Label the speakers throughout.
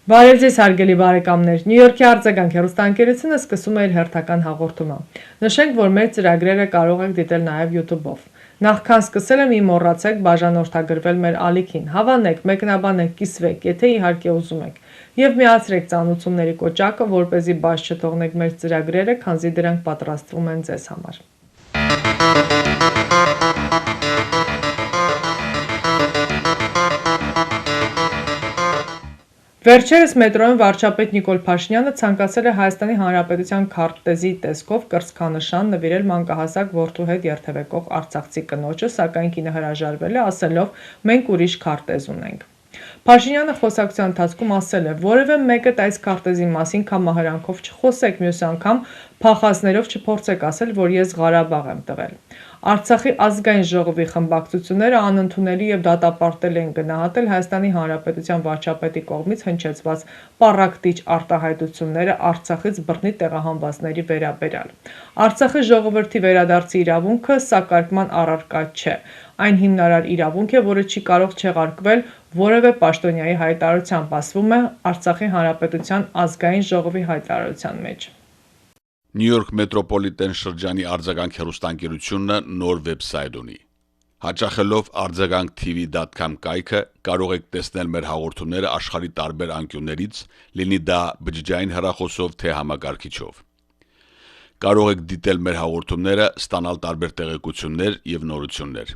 Speaker 1: Բարև ձեզ հարգելի բարեկամներ, Նյու Յորքի արձագանք հեռուստաընկերությունը սկսում է իր հերթական հաղորդումը։ Նշենք, որ մեր ծրագրերը կարող եք դիտել նաև YouTube-ով։ Նախքան սկսելը մի մոռացեք բաժանորդագրվել մեր ալիքին, հավանեք, մեկնաբանեք, կիսվեք, եթե իհարկե ուզում եք, եւ միացրեք ծանոթությունների կոճակը, որպեսզի բաց չթողնեք մեր ծրագրերը, քանզի դրանք պատրաստվում են ձեզ համար։ Վերջերս մետրոյում վարչապետ Նիկոլ Փաշինյանը ցանկացել է Հայաստանի Հանրապետության քարտեզի տեսքով կրծքանշան նվիրել մանկահասակ որդու հետ երթևեկող արցախցի կնոջը, սակայն կինը հրաժարվել է, ասելով՝ մենք ուրիշ քարտեզ ունենք։ Փաշինյանը խոսակցության ընթացքում ասել է, որևէ մեկդ այս քարտեզի մասին կամահարանքով չխոսեք, մյուս անգամ փախածներով չփորձեք ասել, որ ես Ղարաբաղ եմ տվել։ Արցախի ազգային ժողովի խմբակցությունները անընդունելի եւ դատապարտել են գնահատել Հայաստանի Հանրապետության վարչապետի կողմից հնչեցված պառակտիչ արտահայտությունները Արցախից բռնի տեղահանվածների վերաբերյալ։ Արցախի ժողովրդի վերադարձի իրավունքը սակարկման առարկա չէ։ Այն հիմնարար իրավունք է, որը չի կարող չեղարկվել որևէ պաշտոնյայի հայտարարությամբ, ասվում է Արցախի Հանրապետության ազգային ժողովի հայտարարության մեջ։
Speaker 2: Նյու Յորք մետրոպոլիտեն շրջանի արձագանք հեռուստաընկերությունը նոր վեբսայթ ունի։ Հաճախելով արձագանk.tv.com կայքը կարող եք տեսնել մեր հաղորդումները աշխարհի տարբեր անկյուններից, լինի դա բջջային հեռախոսով թե համակարգիչով։ Կարող եք դիտել մեր հաղորդումները, ստանալ տարբեր տեղեկություններ եւ նորություններ։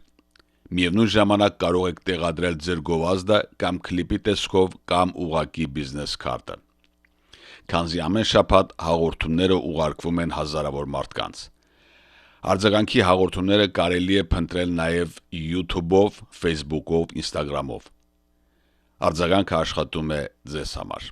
Speaker 2: Միևնույն ժամանակ կարող եք տեղադրել ձեր գովազդը կամ կլիպի տեսքով կամ ուղղակի բիզնես քարտը։ Քանզի ամեն շաբաթ հաղորդումները ուղարկվում են հազարավոր մարդկանց։ Արձագանքի հաղորդումները կարելի է փնտրել նաև YouTube-ով, Facebook-ով, Instagram-ով։ Արձագանքը աշխատում է ձեզ համար։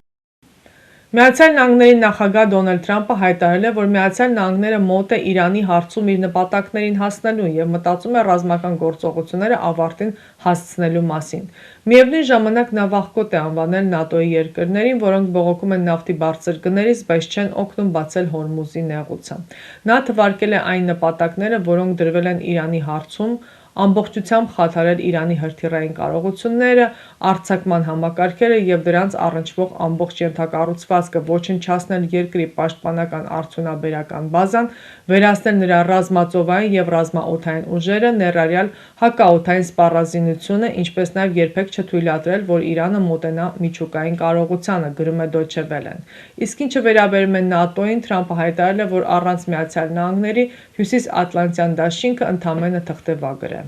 Speaker 1: Միացյալ Նահանգների նախագահ Դոնալդ Թրամփը հայտարարել է, որ Միացյալ Նահանգները մոտ է Իրանի հարցում իր նպատակներին հասնելուն եւ մտածում է ռազմական գործողությունները ավարտին հասցնելու մասին։ Միևնույն ժամանակ նա վախկոտ է անվանել ՆԱՏՕ-ի երկրներին, որոնք բողոքում են նավթի բարձր գներից, բայց չեն օգնում բացել Հորմուզի նեղուցը։ Նա թվարկել է այն նպատակները, որոնք դրվել են Իրանի հարցում, ամբողջությամբ խաթարել Իրանի հրթիռային կարողությունները, արձակման համակարգերը եւ դրանց առնչվող ամբողջ ենթակառուցվածքը, ոչնչացնել երկրի պաշտպանական արդյունաբերական բազան, վերացնել նրա ռազմածովային եւ ռազմաօդային ուժերը, ներառյալ հակաօդային սպառազինությունը, ինչպես նաեւ երբեք չթույլատրել, որ Իրանը մոտենա միջուկային կարողությանը, գրում է Deutsche Welle-ն։ Իսկ ինչը վերաբերում է ՆԱՏՕ-ին, Թրամփը հայտարարել է, որ առանց Միացյալ Նահանգների Հյուսիսատլանտյան դաշինքը ընդամենը թղթեվագր է։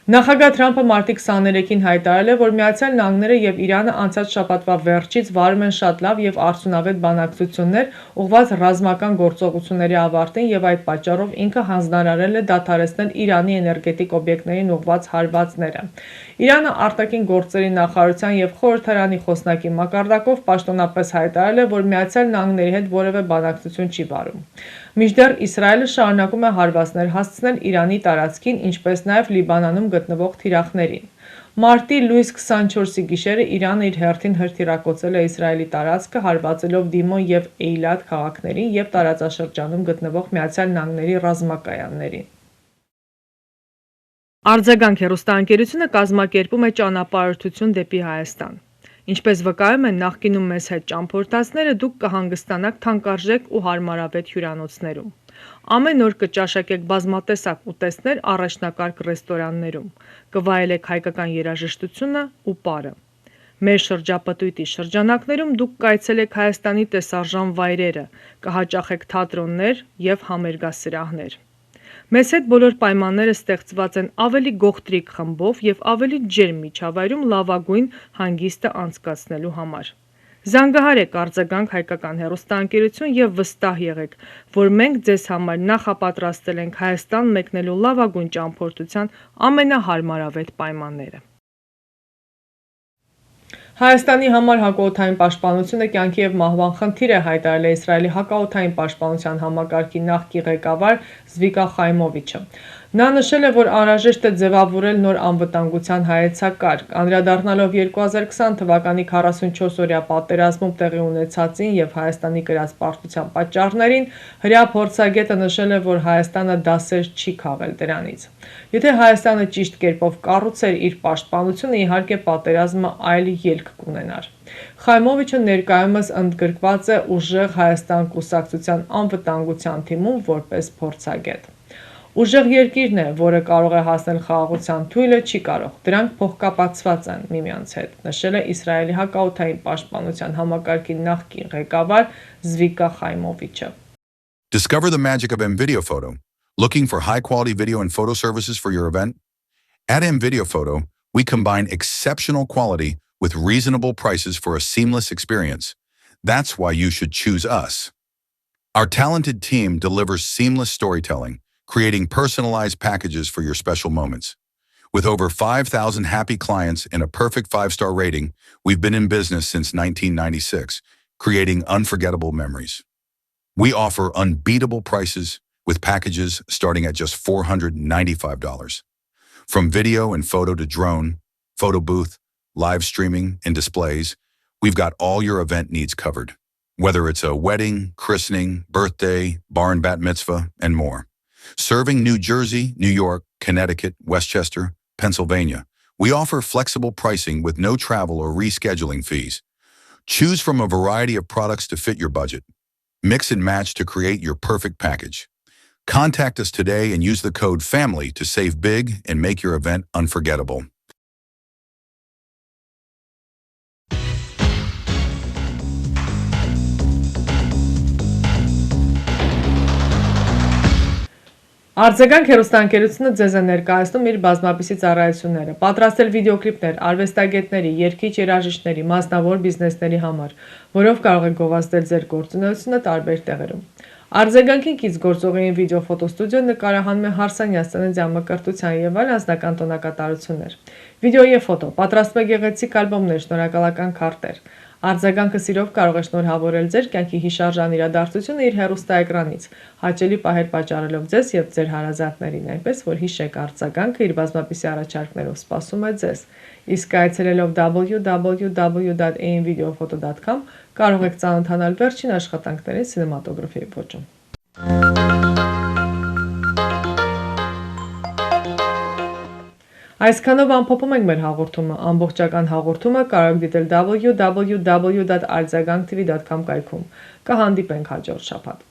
Speaker 1: Նախագահ Թրամփը մարտի 23-ին հայտարարել է, որ Միացյալ Նահանգները եւ Իրանը անցած շաբաթվա վերջից վարում են շատ լավ եւ արդյունավետ բանակցություններ ուղղված ռազմական գործողությունների ավարտին եւ այդ պատճառով ինքը հանձնարարել է դադարեցնել Իրանի էներգետիկ օբյեկտներին ուղղված հարվածները։ Իրանը արտաքին գործերի նախարարության եւ խորհրդարանի խոսնակի մակարդակով պաշտոնապես հայտարարել է, որ Միացյալ Նահանգների հետ որևէ բանակցություն չի վարում։ Մինչդեռ Իսրայելը շարունակում է հարվածներ հասցնել Իրանի տարածքին, ինչպես նաև Լիբանանում գտնվող թիրախներին։ Մարտի լույս 24-ի գիշերը Իրանը իր հերթին հրթիռակոծել է Իսրայելի տարածքը, հարվածելով Դիմոն եւ Էյլատ քաղաքներին եւ տարածաշրջանում գտնվող Միացյալ Նահանգների ռազմակայաններին։ Արձագանք հեռուստաընկերությունը կազմակերպում է ճանապարհորդություն դեպի Հայաստան։ Ինչպես վկայում են նախկինում մեզ հետ ճամփորդածները, դուք կհանգստանաք թանկարժեք ու հարմարավետ հյուրանոցներում։ Ամեն օր կճաշակեք բազմատեսակ ուտեստներ առաջնակարգ ռեստորաններում, կվայելեք հայկական երաժշտությունը ու պարը։ Մեր շրջապտույտի շրջանակներում դուք կայցելեք Հայաստանի տեսարժան վայրերը, կհաճախեք թատրոններ և համերգասրահներ։ Մեզ հետ բոլոր պայմանները ստեղծված են ավելի գողտրիկ խմբով և ավելի ջերմ միջավայրում լավագույն հանգիստը անցկացնելու համար։ Զանգահարեք արձագանք հայկական հեռուստաընկերություն և վստահ եղեք, որ մենք ձեզ համար նախապատրաստել ենք Հայաստան մեկնելու լավագույն ճամփորդության ամենահարմարավետ պայմանները։ Հայաստանի համար հակաօդային պաշտպանությունը կյանքի և մահվան խնդիր է, հայտարարել է Իսրայելի հակաօդային պաշտպանության համակարգի նախկին ղեկավար Զվիկա Խայմովիչը։ Նա նշել է, որ անհրաժեշտ է ձևավորել նոր անվտանգության հայեցակարգ, անդրադառնալով 2020 թվականի 44-օրյա պատերազմում տեղի ունեցածին և Հայաստանի կրած պարտության պատճառներին, հրեա փորձագետը նշել է, որ Հայաստանը դասեր չի քաղել դրանից։ Եթե Հայաստանը ճիշտ կերպով կառուցեր իր պաշտպանությունը, իհարկե պատերազմը այլ ելք կունենար։ Խայմովիչը ներկայումս ընդգրկված է Ուժեղ Հայաստան կուսակցության անվտանգության թիմում որպես փորձագետ։ Ուժեղ երկիրն է, որը կարող է հասնել խաղաղության, թույլը չի կարող, դրանք փոխկապակցված են միմյանց հետ, նշել է Իսրայելի հակաօդային պաշտպանության համակարգի նախկին ղեկավար Զվիկա Խայմովիչը։
Speaker 3: Discover the magic of M-Video Photo. Looking for high-quality video and photo services for your event? At M-Video Photo, we combine exceptional quality with reasonable prices for a seamless experience. That's why you should choose us. Our talented team delivers seamless storytelling, creating personalized packages for your special moments. With over 5,000 happy clients and a perfect 5-star rating, we've been in business since 1996, creating unforgettable memories. We offer unbeatable prices with packages starting at just $495. From video and photo to drone, photo booth, live streaming, and displays, we've got all your event needs covered. Whether it's a wedding, christening, birthday, bar and bat mitzvah, and more. Serving New Jersey, New York, Connecticut, Westchester, Pennsylvania, we offer flexible pricing with no travel or rescheduling fees. Choose from a variety of products to fit your budget. Mix and match to create your perfect package. Contact us today and use the code FAMILY to save big and make your event unforgettable.
Speaker 1: Արձագանք հեռուստաընկերությունը ձեզ է ներկայացնում իր բազմապիսի ծառայությունները, պատրաստել վիդեոկլիպներ արվեստագետների, երգիչ երաժիշտների, մասնավոր բիզնեսների համար, որով կարող եք գովազդել ձեր գործունեությունը տարբեր տեղերում։ Արձագանքին կից գործողային վիդեո-ֆոտոստուդիոն նկարահանում է հարսանյաց ծննդյան մկրտության և այլ անձնական տոնակատարություններ։ Վիդեո և ֆոտո, պատրաստում է գեղեցիկ ալբոմներ, շնորհակալական քարտեր։ Արձագանքը սիրով կարող է շնորհավորել ձեր կյանքի հիշարժան իրադարձությունը իր հեռուստաէկրանից, հաճելի պահեր պատճառելով ձեզ և ձեր հարազատներին, այնպես որ հիշեք արձագանքը իր բազմապիսի առաջարկներով սպասում է ձեզ։ Իսկ այցելելով www.amvideophoto.com կարող եք ծանոթանալ վերջին աշխատանքների սինեմատոգրաֆիայի ոճում։ Այսքանով ամփոփում ենք մեր հաղորդումը, ամբողջական հաղորդումը կարող եք դիտել www.arzaganktv.com կայքում։ Կհանդիպենք հաջորդ շաբաթ։